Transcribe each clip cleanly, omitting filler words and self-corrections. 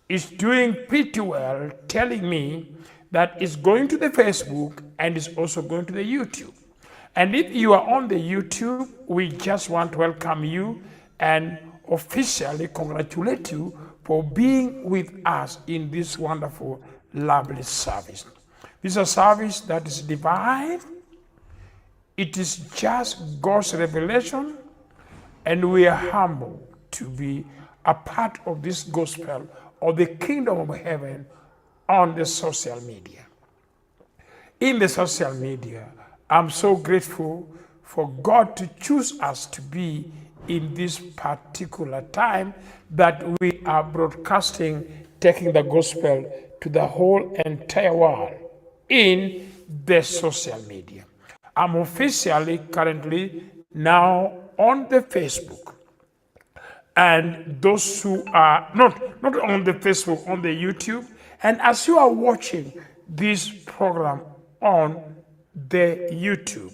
is doing pretty well, telling me that it's going to the Facebook and it's also going to the YouTube. And if you are on the YouTube, we just want to welcome you and officially congratulate you for being with us in this wonderful, lovely service. This is a service that is divine. It is just God's revelation, and we are humbled to be a part of this gospel of the kingdom of heaven on the social media. In the social media, I'm so grateful for God to choose us to be in this particular time that we are broadcasting, taking the gospel to the whole entire world in the social media. I'm officially currently now on the Facebook. And those who are not on the Facebook, on the YouTube, and as you are watching this program on the YouTube,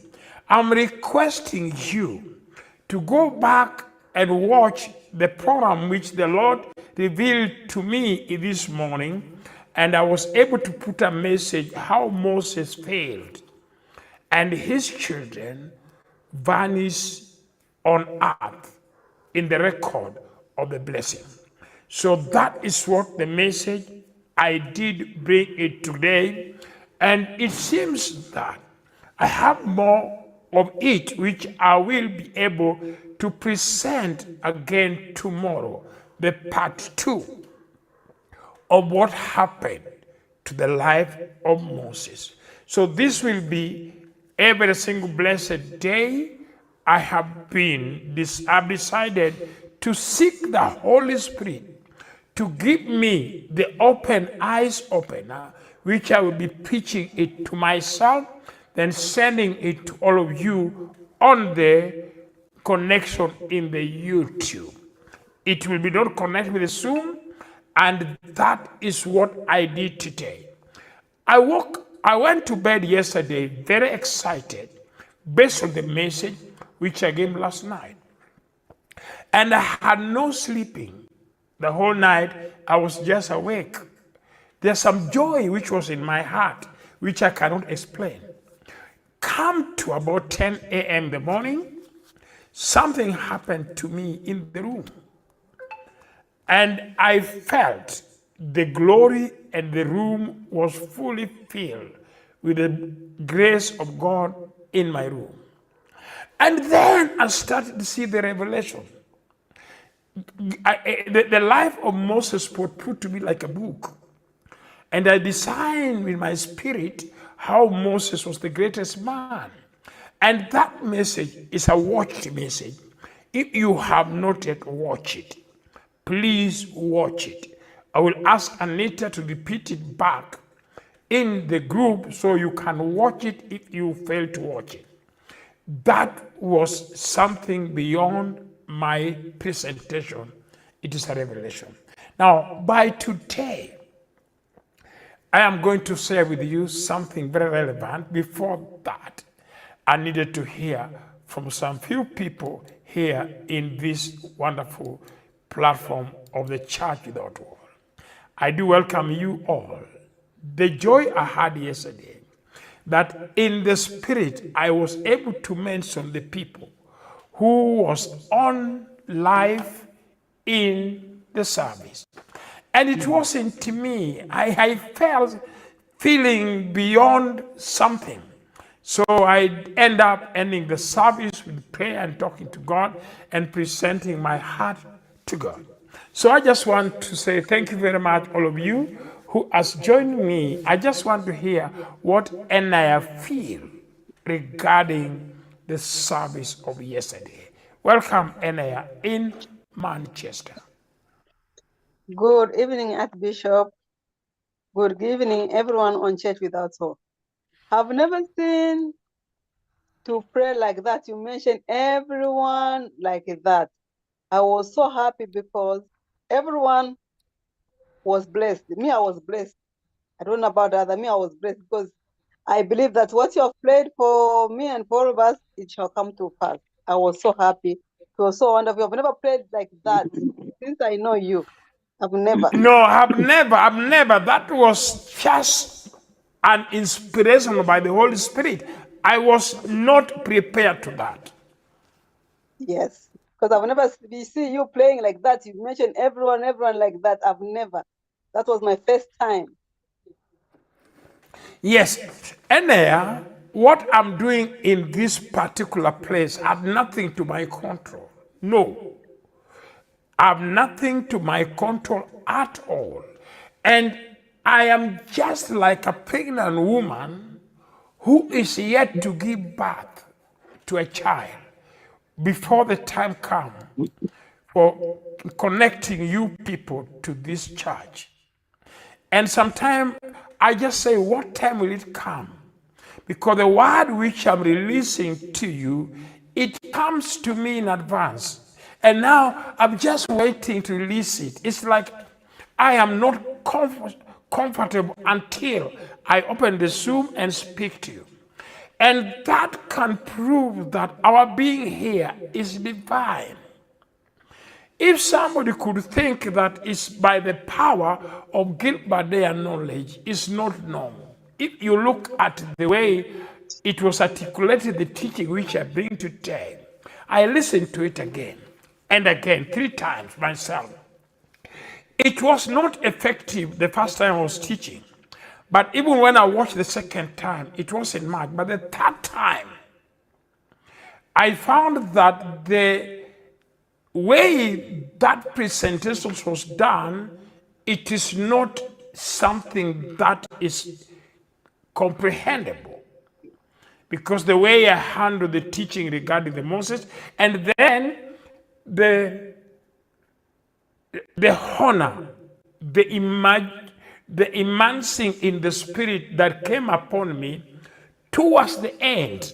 I'm requesting you to go back and watch the program which the Lord revealed to me this morning, and I was able to put a message how Moses failed and his children vanished on earth in the record of the blessing. So that is what the message I did bring it today. And it seems that I have more of it which I will be able to present again tomorrow, the part 2 of what happened to the life of Moses. So this will be every single blessed day. I've decided to seek the Holy Spirit to give me the open eyes opener, which I will be preaching it to myself, then sending it to all of you on the connection in the YouTube. It will be not connected with the Zoom, and that is what I did today. I went to bed yesterday very excited based on the message which I gave last night. And I had no sleeping. The whole night I was just awake. There's some joy which was in my heart, which I cannot explain. Come to about 10 a.m. in the morning, something happened to me in the room. And I felt the glory, and the room was fully filled with the grace of God in my room. And then I started to see the revelation. The life of Moses was put to me like a book. And I designed with my spirit how Moses was the greatest man. And that message is a watched message. If you have not yet watched it, please watch it. I will ask Anita to repeat it back in the group so you can watch it if you fail to watch it. That was something beyond my presentation. It is a revelation. Now, by today, I am going to share with you something very relevant. Before that, I needed to hear from some few people here in this wonderful platform of the Church Without Wall. I do welcome you all. The joy I had yesterday, that in the spirit I was able to mention the people who was on live in the service. And it wasn't to me. I felt feeling beyond something. So I end up ending the service with prayer and talking to God and presenting my heart to God. So I just want to say thank you very much, all of you who has joined me. I just want to hear what Anaya feel regarding the service of yesterday. Welcome, Anaya, in Manchester. Good evening, Archbishop. Good evening, everyone on Church Without Hope. I've never seen to pray like that. You mentioned everyone like that. I was so happy because everyone was blessed. Me, I was blessed. I don't know about the other. Me, I was blessed because I believe that what you have prayed for me and for all of us, it shall come to pass. I was so happy. It was so wonderful. I've never prayed like that since I know you. I've never. No, I've never. That was just an inspiration by the Holy Spirit. I was not prepared to that. Yes. Because I've never see you playing like that. You mentioned everyone like that. I've never. That was my first time. Yes, and what I'm doing in this particular place had nothing to my control. No, I have nothing to my control at all. And I am just like a pregnant woman who is yet to give birth to a child before the time comes for connecting you people to this church. And sometimes I just say, what time will it come? Because the word which I'm releasing to you, it comes to me in advance. And now I'm just waiting to release it. It's like I am not comfortable until I open the Zoom and speak to you. And that can prove that our being here is divine. If somebody could think that it's by the power of Gilbert their knowledge, it's not normal. If you look at the way it was articulated, the teaching which I bring today, I listened to it again and again, 3 times myself. It was not effective the first time I was teaching. But even when I watched the second time, it wasn't much. But the third time, I found that the way that presentation was done, it is not something that is comprehensible. Because the way I handled the teaching regarding the Moses, and then the honor, the immersing in the spirit that came upon me towards the end,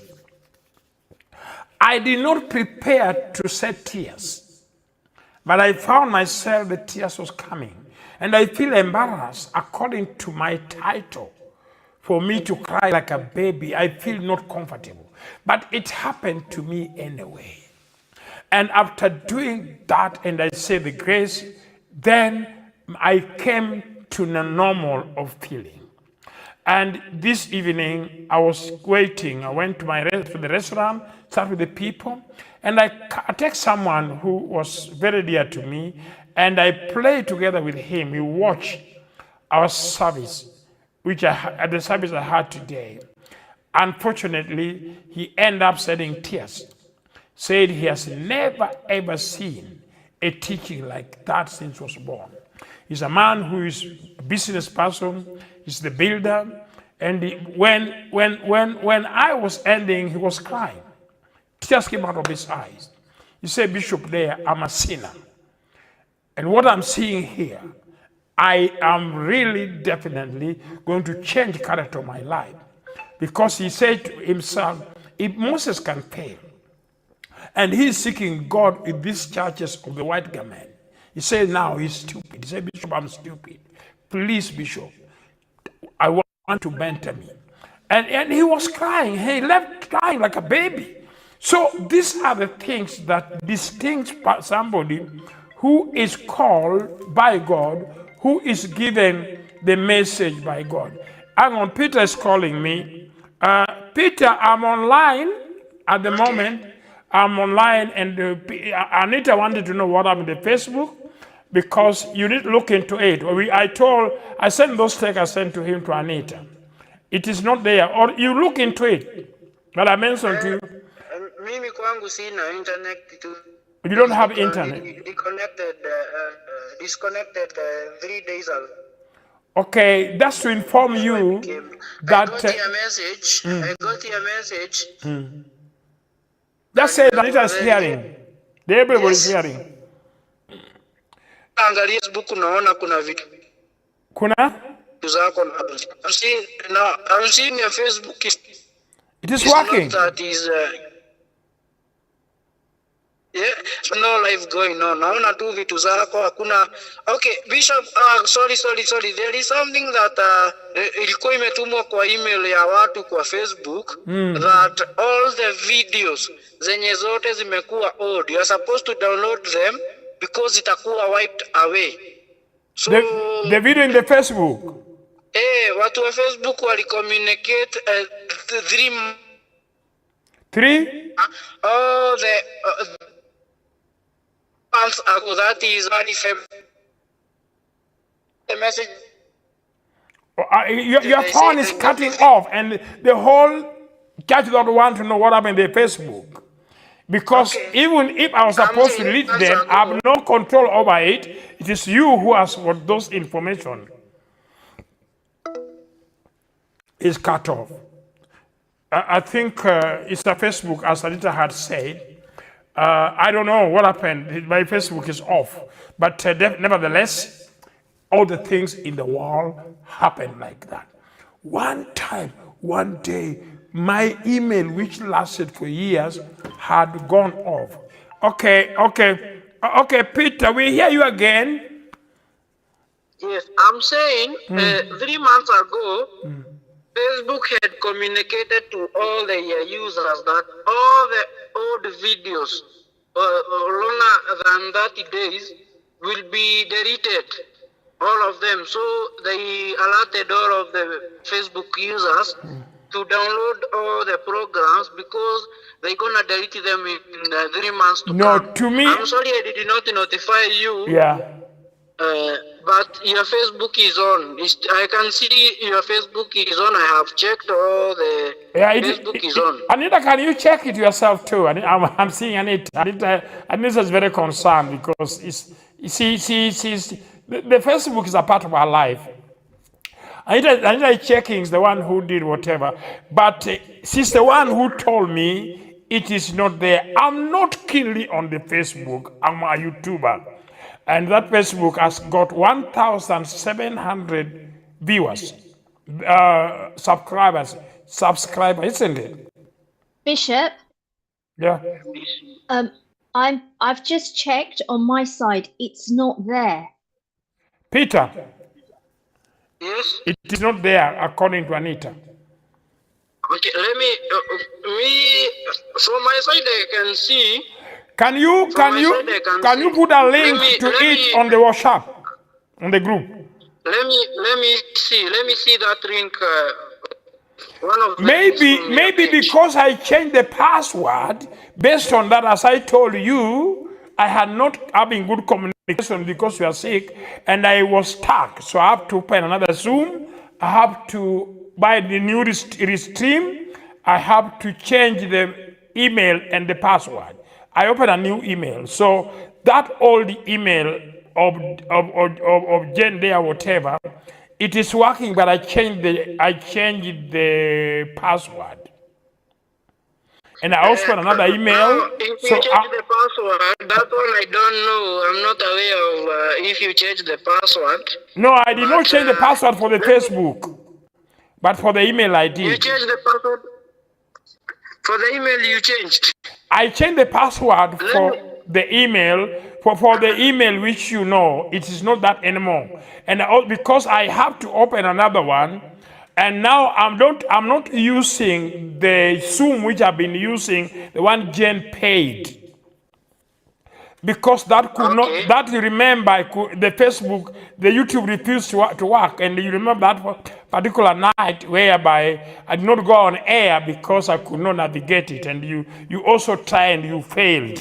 I did not prepare to shed tears, but I found myself the tears was coming, and I feel embarrassed according to my title. For me to cry like a baby, I feel not comfortable, but it happened to me anyway. And after doing that, and I say the grace, then I came to the normal of feeling. And this evening, I was waiting. I went to the restaurant, sat with the people, and I text someone who was very dear to me, and I played together with him. We watched our service, the service I had today. Unfortunately, he ended up shedding tears. Said he has never ever seen a teaching like that since he was born. He's a man who is a business person, he's the builder, and when I was ending, he was crying. Tears came out of his eyes. He said, Bishop, there, I'm a sinner. And what I'm seeing here, I am really definitely going to change character of my life. Because he said to himself, if Moses can fail, and he's seeking God with these churches of the white garment, he said now he's stupid. He said, Bishop, I'm stupid. Please, Bishop, I want to mentor me. And he was crying. He left crying like a baby. So these are the things that distinguish somebody who is called by God, who is given the message by God. Hang on, Peter is calling me. Peter, I'm online at the moment. I'm online, and Anita wanted to know what happened to Facebook, because you need to look into it. I sent those texts I sent to him to Anita. It is not there, or you look into it. But I mentioned to you. Mimi kwangu sina internet. You don't have internet. Disconnected 3 days ago. Okay, that's to inform you that. I got your message. I got your message. Just say Anita is hearing. Everybody is hearing. Angalia Facebook unaona kuna vitu. Kuna? Zako I'm seeing your Facebook. It is working. That is no life going on. Naona tu vitu zako hakuna. Okay, Bishop, sorry. There is something that ilikuwa imetumwa kwa email ya watu kwa Facebook that all the videos zenye zote zimekuwa old. You are supposed to download them because itakuwa wiped away. So the video in the Facebook. Watu wa Facebook wali communicate 3. Oh, the months ago. That is very February. The message. Your phone is cutting off, and the whole church don't want to know what happened in the Facebook. Because even if I was supposed to lead them, I have no control over it. It is you who has got those information. Is cut off. I think it's the Facebook, as Anita had said. I don't know what happened. My Facebook is off. But nevertheless, all the things in the world happen like that. One time, one day, my email, which lasted for years, had gone off. Okay, Peter, we hear you again. Yes, I'm saying 3 months ago, Facebook had communicated to all the users that all the old videos longer than 30 days will be deleted, all of them. So they alerted all of the Facebook users to download all the programs because they're gonna delete them in 3 months to come. To me, I'm sorry I did not notify you. Yeah. But your Facebook is on. I can see your Facebook is on. I have checked all the Facebook is on. Anita, can you check it yourself too? I'm seeing Anita. Anita is very concerned because the Facebook is a part of her life. Anita is checking, is the one who did whatever, but she's the one who told me it is not there. I'm not keenly on the Facebook. I'm a YouTuber. And that Facebook has got 1,700 viewers, subscribers, isn't it? Bishop? Yeah. I've just checked on my side. It's not there. Peter? Yes? It is not there, according to Anita. Okay, let me, from my side I can see. Can you put a link to it on the WhatsApp, on the group? Let me see that link. One of maybe because I changed the password based on that, as I told you, I had not having good communication because you are sick, and I was stuck. So I have to open another Zoom. I have to buy the new restream. I have to change the email and the password. I opened a new email. So that old email of Jen Dyea whatever, it is working, but I changed the password. And I also got another email. If you change the password, that one I don't know. I'm not aware of if you change the password. No, I did not change the password for the Facebook, but for the email I did. You changed the password for the email you changed? I changed the password for the email, for the email which you know, it is not that anymore. And because I have to open another one, and now I'm not using the Zoom which I've been using, the one Jen paid. Because that could not, that you remember, the Facebook, the YouTube refused to work, and you remember that particular night whereby I did not go on air because I could not navigate it, and you also tried and you failed.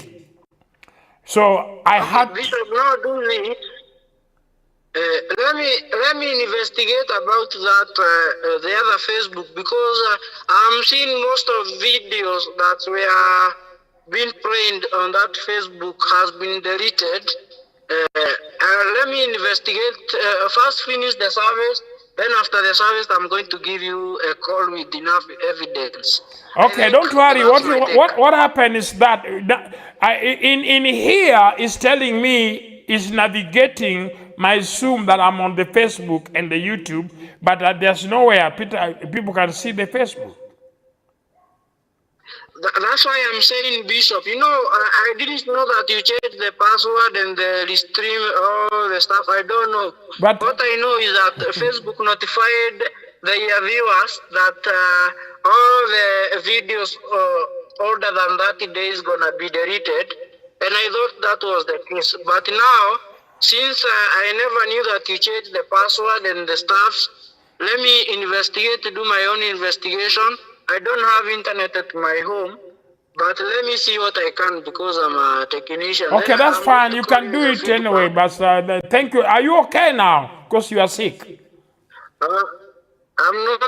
So I had. Bishop, now do this. Let me investigate about that the other Facebook, because I'm seeing most of videos that were being played on that Facebook has been deleted. Let me investigate. First finish the service. Then after the service, I'm going to give you a call with enough evidence. Okay, don't worry. What happened is that in here is telling me is navigating my Zoom that I'm on the Facebook and the YouTube, but there's nowhere people can see the Facebook. That's why I'm saying, Bishop, you know, I didn't know that you changed the password and the restream, all the stuff. I don't know. But what I know is that Facebook notified the viewers that all the videos older than 30 days gonna be deleted. And I thought that was the case. But now Since I never knew that you changed the password and the stuff, let me investigate, do my own investigation. I don't have internet at my home, but let me see what I can because I'm a technician. Okay, Then that's I'm going fine. to You call can you do the it anyway, feedback. but thank you. Are you okay now? Because you are sick. I'm not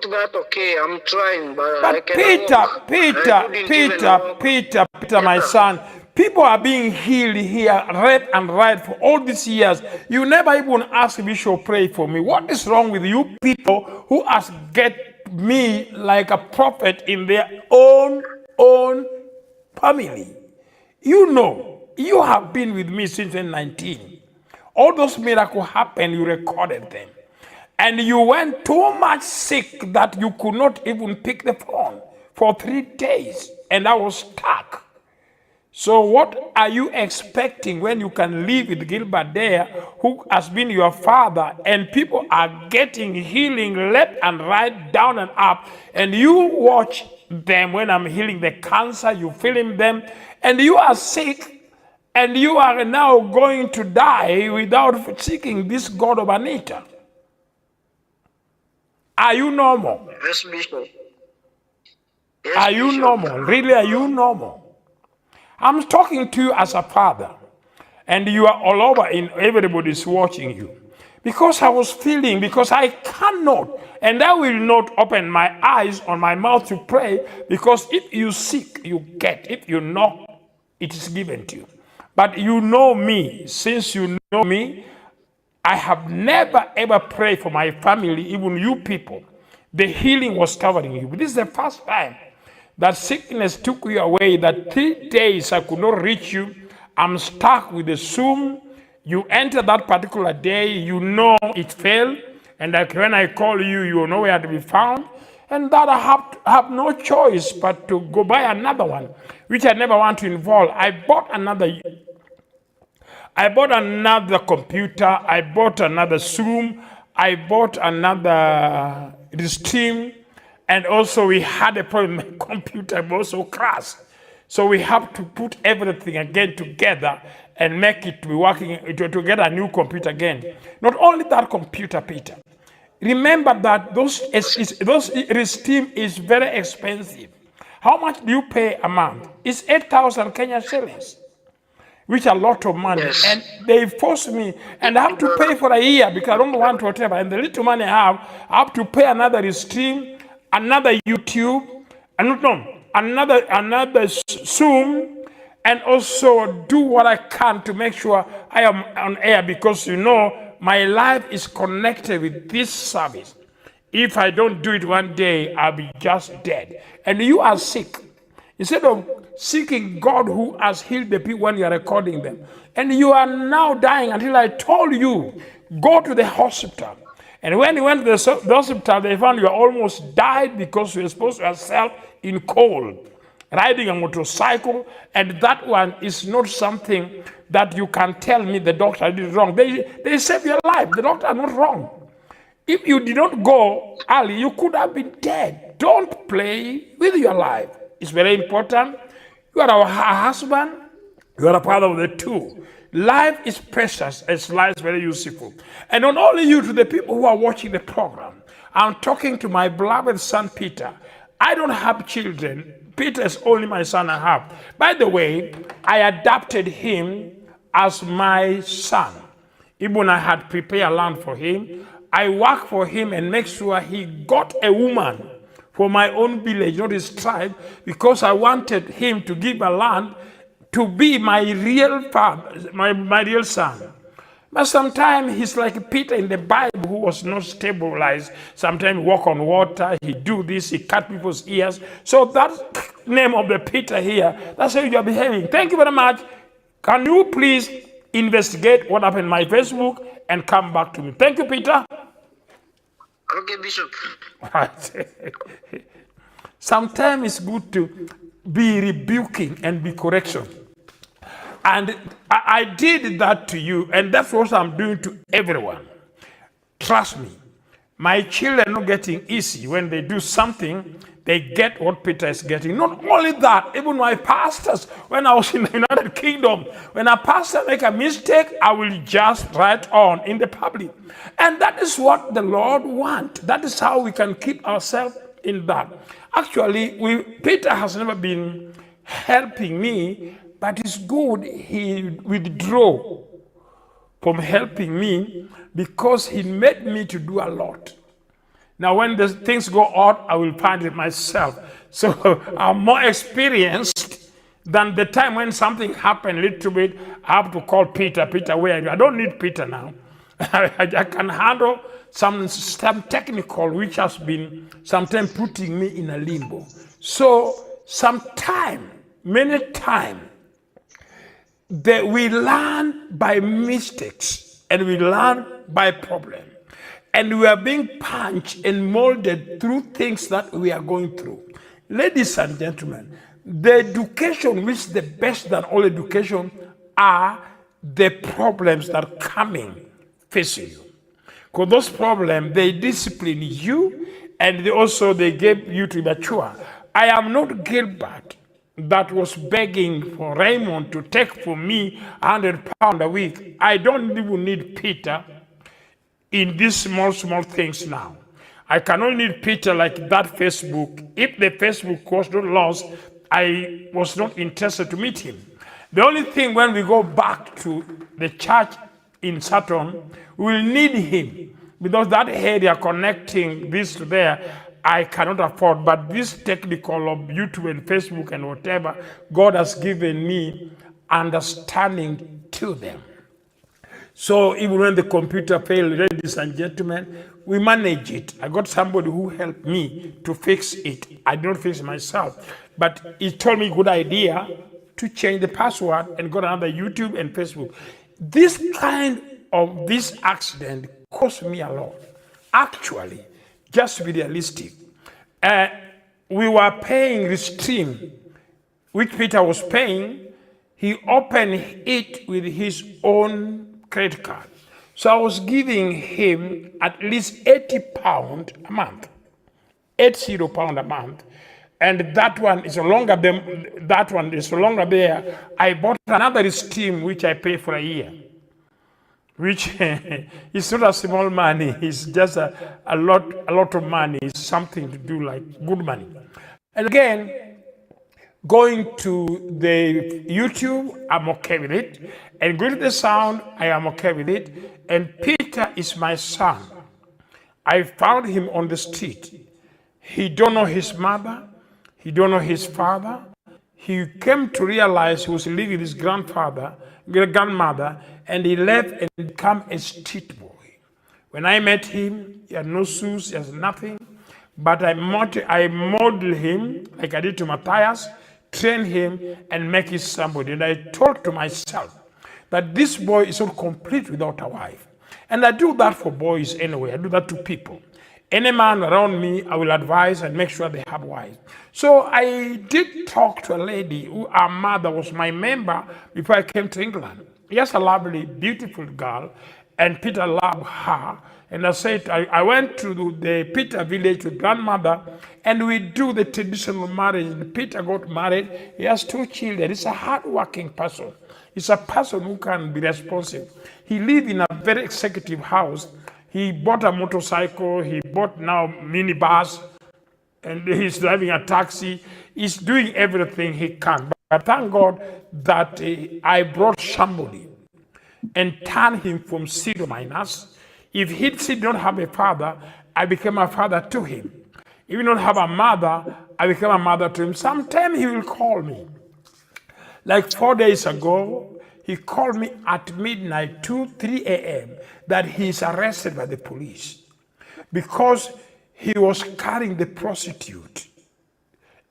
that okay. I'm trying, but I But can walk. I couldn't even walk. Peter, my Yeah. son, people are being healed here left and right for all these years. You never even ask Bishop pray for me. What is wrong with you people who has get me like a prophet in their own family? You know, you have been with me since 2019. All those miracles happened, you recorded them. And you went too much sick that you could not even pick the phone for 3 days. And I was stuck. So what are you expecting when you can live with Gilbert there, who has been your father, and people are getting healing left and right, down and up, and you watch them when I'm healing the cancer, you feeling them, and you are sick, and you are now going to die without seeking this God of Anita. Are you normal? Yes, Bishop. Yes, Are you Bishop. normal? Really, are you normal? I'm talking to you as a father. And you are all over and everybody's watching you. Because I was feeling, because I cannot, and I will not open my eyes on my mouth to pray, because if you seek, you get. If you knock, it is given to you. But you know me. Since you know me, I have never ever prayed for my family, even you people. The healing was covering you. This is the first time that sickness took you away, that 3 days I could not reach you. I'm stuck with the Zoom. You enter that particular day, you know it failed. And like when I call you, you know where to be found. And that I have no choice but to go buy another one, which I never want to involve. I bought another computer, I bought another Zoom, I bought another Stream, and also we had a problem with my computer also crashed. So we have to put everything again together and make it be working to get a new computer again. Not only that computer, Peter. Remember that those Steam is very expensive. How much do you pay a month? It's 8,000 Kenya shillings, which are a lot of money. Yes. And they force me, and I have to pay for a year because I don't want whatever. And the little money I have to pay another stream, another YouTube, another Zoom, and also do what I can to make sure I am on air, because you know my life is connected with this service. If I don't do it one day, I'll be just dead. And you are sick. Instead of seeking God who has healed the people when you are recording them. And you are now dying until I told you, go to the hospital. And when you went to the hospital, they found you almost died because you were exposed yourself in cold, riding a motorcycle. And that one is not something that you can tell me the doctor did wrong. They saved your life. The doctor are not wrong. If you did not go early, you could have been dead. Don't play with your life. It's very important. You are our husband. You are a part of the two. Life is precious. It's life is very useful. And not only you, to the people who are watching the program. I'm talking to my beloved son, Peter. I don't have children. Peter is only my son I have. By the way, I adopted him as my son. Even I had prepared land for him. I work for him and make sure he got a woman for my own village, not his tribe, because I wanted him to give a land to be my real father, my real son. But sometimes he's like Peter in the Bible, who was not stabilized. Sometimes he walk on water, he do this, he cut people's ears. So that name of the Peter here, that's how you are behaving. Thank you very much. Can you please investigate what happened on my Facebook and come back to me? Thank you, Peter. Okay, Bishop. Sometimes it's good to be rebuking and be correction. And I did that to you, and that's what I'm doing to everyone. Trust me. My children are not getting easy. When they do something, they get what Peter is getting. Not only that, even my pastors, when I was in the United Kingdom, when a pastor make a mistake, I will just write on in the public. And that is what the Lord wants. That is how we can keep ourselves in that. Actually, Peter has never been helping me, but it's good he withdrew from helping me because he made me to do a lot. Now, when the things go out, I will find it myself. So I'm more experienced than the time when something happened a little bit. I have to call Peter. Peter, where are you? I don't need Peter now. I can handle some technical which has been sometimes putting me in a limbo. So many times, we learn by mistakes and we learn by problems. And we are being punched and molded through things that we are going through. Ladies and gentlemen, the education which is the best than all education are the problems that are coming facing you. Because those problems, they discipline you and they gave you to mature. I am not Gilbert that was begging for Raymond to take for me £100 a week. I don't even need Peter in these small things now. I can only need Peter like that Facebook. If the Facebook was not lost, I was not interested to meet him. The only thing when we go back to the church in Saturn, we will need him because that area connecting this to there, I cannot afford. But this technical of YouTube and Facebook and whatever, God has given me understanding to them. So even when the computer failed, ladies and gentlemen, we manage it. I got somebody who helped me to fix it. I don't fix it myself. But he told me a good idea to change the password and got another YouTube and Facebook. This kind of this accident cost me a lot. Actually, just to be realistic, we were paying the stream, which Peter was paying. He opened it with his own credit card. So I was giving him at least £80 a month, £80 a month. And that one is no longer there. I bought another stream which I pay for a year, which is not a small money. It's just a lot of money. It's something to do like good money. And again, going to the YouTube, I'm okay with it. And going to the sound, I am okay with it. And Peter is my son. I found him on the street. He don't know his mother. He don't know his father. He came to realize he was living with his grandmother, and he left and became a street boy. When I met him, he had no shoes, he has nothing. But I modeled him like I did to Matthias, train him and make him somebody. And I told to myself that this boy is not complete without a wife. And I do that for boys anyway. I do that to people. Any man around me, I will advise and make sure they have wives. So I did talk to a lady who her mother was my member before I came to England. Yes, a lovely, beautiful girl, and Peter loved her. And I said, I went to the Peter village with grandmother, and we do the traditional marriage. Peter got married. He has 2 children. He's a hard-working person. He's a person who can be responsive. He lives in a very executive house. He bought a motorcycle. He bought now minibus, and he's driving a taxi. He's doing everything he can. But thank God that I brought somebody and turned him from 0 minus. If he did not have a father, I became a father to him. If he don't have a mother, I became a mother to him. Sometime he will call me. Like 4 days ago, he called me at midnight, 2-3 a.m., that he's arrested by the police because he was carrying the prostitute.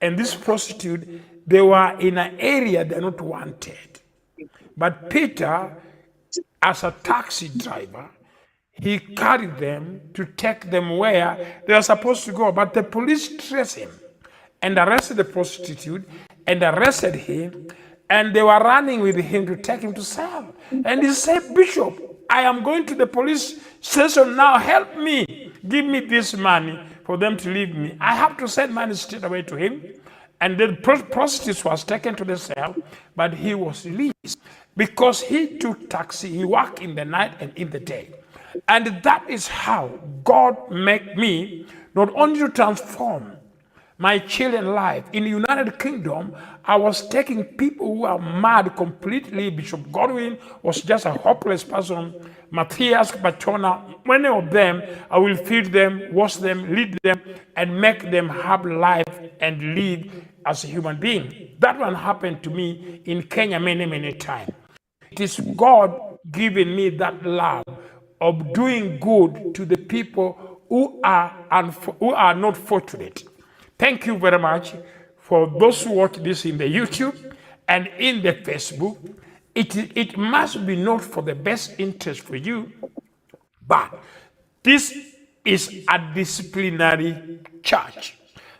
And this prostitute, they were in an area they're not wanted. But Peter, as a taxi driver, he carried them to take them where they were supposed to go. But the police traced him and arrested the prostitute and arrested him. And they were running with him to take him to cell. And he said, Bishop, I am going to the police station now. Help me. Give me this money for them to leave me. I have to send money straight away to him. And the prostitute was taken to the cell, but he was released because he took taxi. He worked in the night and in the day. And that is how God made me not only to transform my children's life. In the United Kingdom, I was taking people who are mad completely. Bishop Godwin was just a hopeless person. Matthias Bachona, many of them, I will feed them, wash them, lead them, and make them have life and live as a human being. That one happened to me in Kenya many, many times. It is God giving me that love of doing good to the people who are not fortunate. Thank you very much for those who watch this in the YouTube and in the Facebook. It must be not for the best interest for you, but this is a disciplinary church.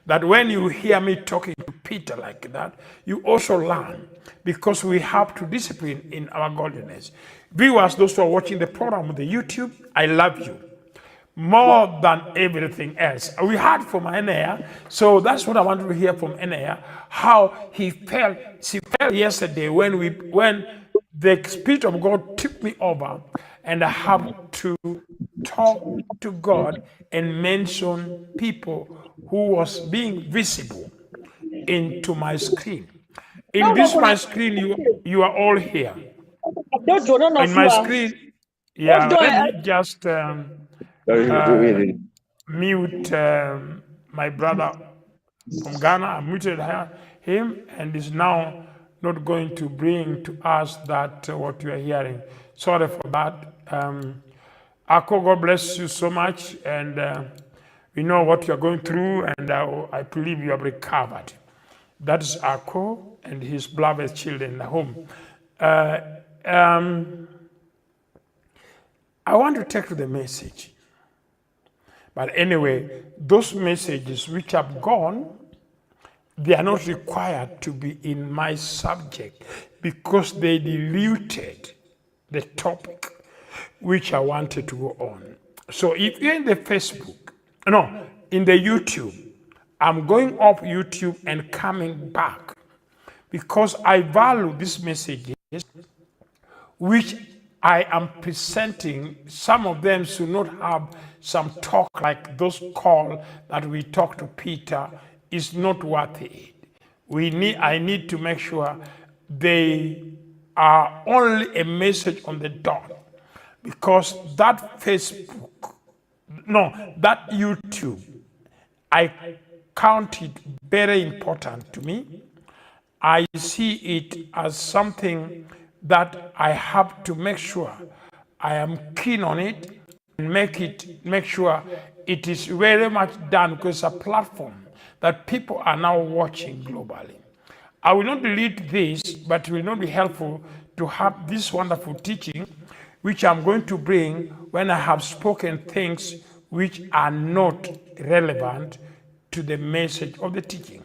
That when you hear me talking to Peter like that, you also learn, because we have to discipline in our godliness. Viewers, those who are watching the program on the YouTube, I love you more than everything else. We heard from Enea, so that's what I wanted to hear from Enea, how he felt. She felt yesterday when the Spirit of God took me over, and I have to talk to God and mention people who was being visible into my screen. In this my screen, you are all here. In my screen, yeah, let me just mute my brother from Ghana. I muted him, and is now not going to bring to us that what you are hearing. Sorry for that. Ako, God bless you so much, and we know what you are going through, and I believe you have recovered. That is Ako and his beloved children at home. I want to take to the message. But anyway, those messages which have gone, they are not required to be in my subject, because they diluted the topic which I wanted to go on. So if you're in the Facebook, no, in the YouTube, I'm going off YouTube and coming back, because I value these messages which I am presenting. Some of them should not have some talk like those call that we talk to Peter is not worth it. I need to make sure they are only a message on the dot, because that Facebook, no, that YouTube, I count it very important to me. I see it as something that I have to make sure I am keen on it, and make sure it is very much done, because it's a platform that people are now watching globally. I will not delete this, but it will not be helpful to have this wonderful teaching, which I'm going to bring when I have spoken things which are not relevant to the message of the teaching.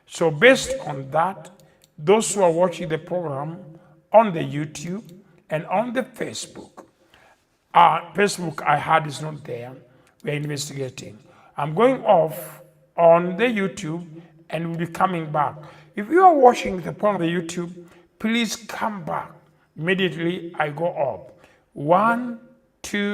So based on that, those who are watching the program on the YouTube and on the Facebook, Facebook I heard is not there, we're investigating. I'm going off on the YouTube and will be coming back. If you are watching the program on the YouTube, please come back. Immediately I go up. 1, 2,